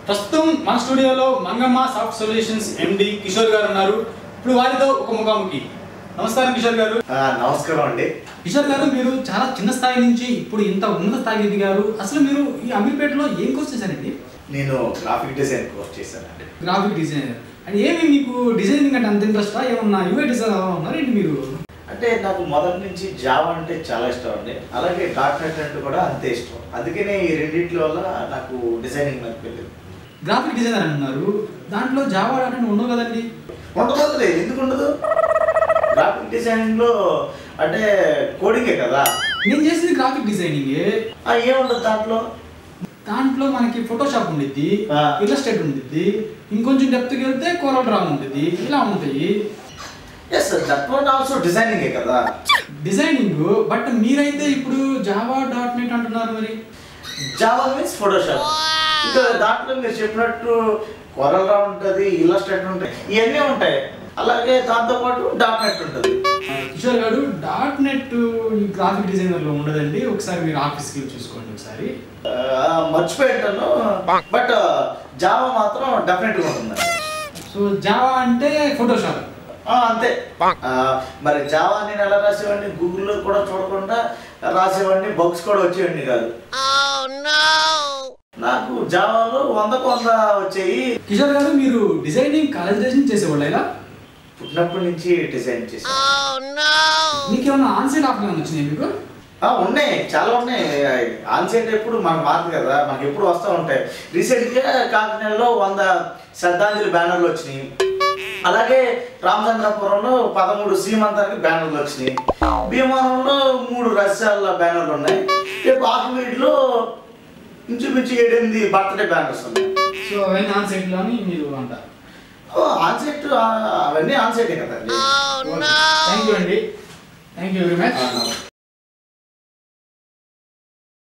ప్రస్తుతం మన స్టూడియోలో మంగమ్మ సాఫ్ట్ సొల్యూషన్స్ ఎండి కిషోర్ గారు ఉన్నారు. ఇప్పుడు వారితో ఒక ముఖాముఖి. నమస్కారం కిషోర్ గారు. నమస్కారం అండి. కిషోర్ గారు, మీరు చాలా చిన్న స్థాయి నుంచి ఇప్పుడు ఇంత ఉన్నత స్థాయికి ఎదిగారు. అసలు మీరు ఈ అమీర్పేటలో ఏం కోర్స్ చేశారండి? నేను గ్రాఫిక్ డిజైన్ కోర్స్ చేశానండి. గ్రాఫిక్ డిజైనర్ అంటే ఏమి మీకు డిజైనింగ్ అంటే అంత ఇంట్రెస్టా? ఏమన్నా యూఐ డిజైనర్ ఉన్నారేంటి మీరు? అంటే నాకు మొదటి నుంచి జావా అంటే చాలా ఇష్టం అండి. అలాగే .NET అంటే కూడా అంతే ఇష్టం. అందుకనే ఈ రెండింటి వల్ల నాకు డిజైనింగ్ నాకు వెళ్ళింది. గ్రాఫిక్ డిజైనర్ అంటున్నారు, దాంట్లో జావా అంటే ఉండవు కదండి? ఉండదు, ఎందుకు ఉండదు? గ్రాఫిక్ డిజైనింగ్ లో అంటే కోడింగే కదా. నేను చేసింది గ్రాఫిక్ డిజైనింగే. ఏముండదు దాంట్లో? దాంట్లో మనకి ఫోటోషాప్ ఉండిద్ది, ఇల్లస్ట్రేటర్ ఉండిద్ది, ఇంకొంచెం డెప్త్కి వెళ్తే కోరల్ డ్రా ఉంటుంది, ఇలా ఉంటాయి. ఎస్, దట్ వన్ ఆల్సో డిజైనింగే కదా. డిజైనింగ్. బట్ మీరైతే ఇప్పుడు జావా .NET అంటున్నారు. మరి జావా మీన్స్ ఫోటోషాప్. ఇంకా దాంట్లో మీరు చెప్పినట్టు కోరల్ డ్రా ఉంటుంది, ఇల్లస్ట్రేటర్ ఉంటాయి, ఇవన్నీ ఉంటాయి. అలాగే దాంతోపాటు .NET ఉంటుంది. కిషోర్ గారు, .NET ఈ గ్రాఫిక్ డిజైనర్లో ఉండదండి. ఒకసారి మీరు ఆఫీస్కి చూసుకోండి ఒకసారి. మర్చిపోయింటాను, బట్ జావా మాత్రం డెఫినెట్గా ఉంటుంది. సో జావా అంటే ఫోటోషాప్ అంతే. మరి జావా నేను ఎలా రాసేవాడిని? గూగుల్లో కూడా చూడకుండా రాసేవాడిని, బగ్స్ కూడా వచ్చేవాడిని కాదు. నాకు జావాలో 100కు 100 వచ్చాయి. కిషోర్ గారు, మీరు డిజైనింగ్ కాలేజ్ డేస్ నుంచి చేసేవాళ్ళు ఇలా? పుట్టినప్పటి నుంచి డిజైన్ చేశాను. మీకు ఏమన్నా ఆన్సైట్ ఆఫర్లు వచ్చినాయి మీకు? ఉన్నాయి, చాలా ఉన్నాయి. ఆన్సైట్ ఎప్పుడు మనకు మారదు కదా, మనకి ఎప్పుడు వస్తూ ఉంటాయి. రీసెంట్గా కాకినాడలో 100 శ్రద్ధాంజలి బ్యానర్లు వచ్చినాయి. అలాగే రామచంద్రపురంలో 13 సీమంతానికి బ్యానర్లు వచ్చినాయి. భీమవరంలో 3 రష్యాల బ్యానర్లు ఉన్నాయి. రేపు ఆకువీటిలో ఇంచుమించు 7-8 బర్త్డే బ్యానర్స్ ఉన్నాయి. సో అవన్నీ ఆన్సైట్లో అని మీరు అంటారు? ఆన్సైట్ అవన్నీ ఆన్సైటే కదండి. థ్యాంక్ యూ అండి. Thank you very much.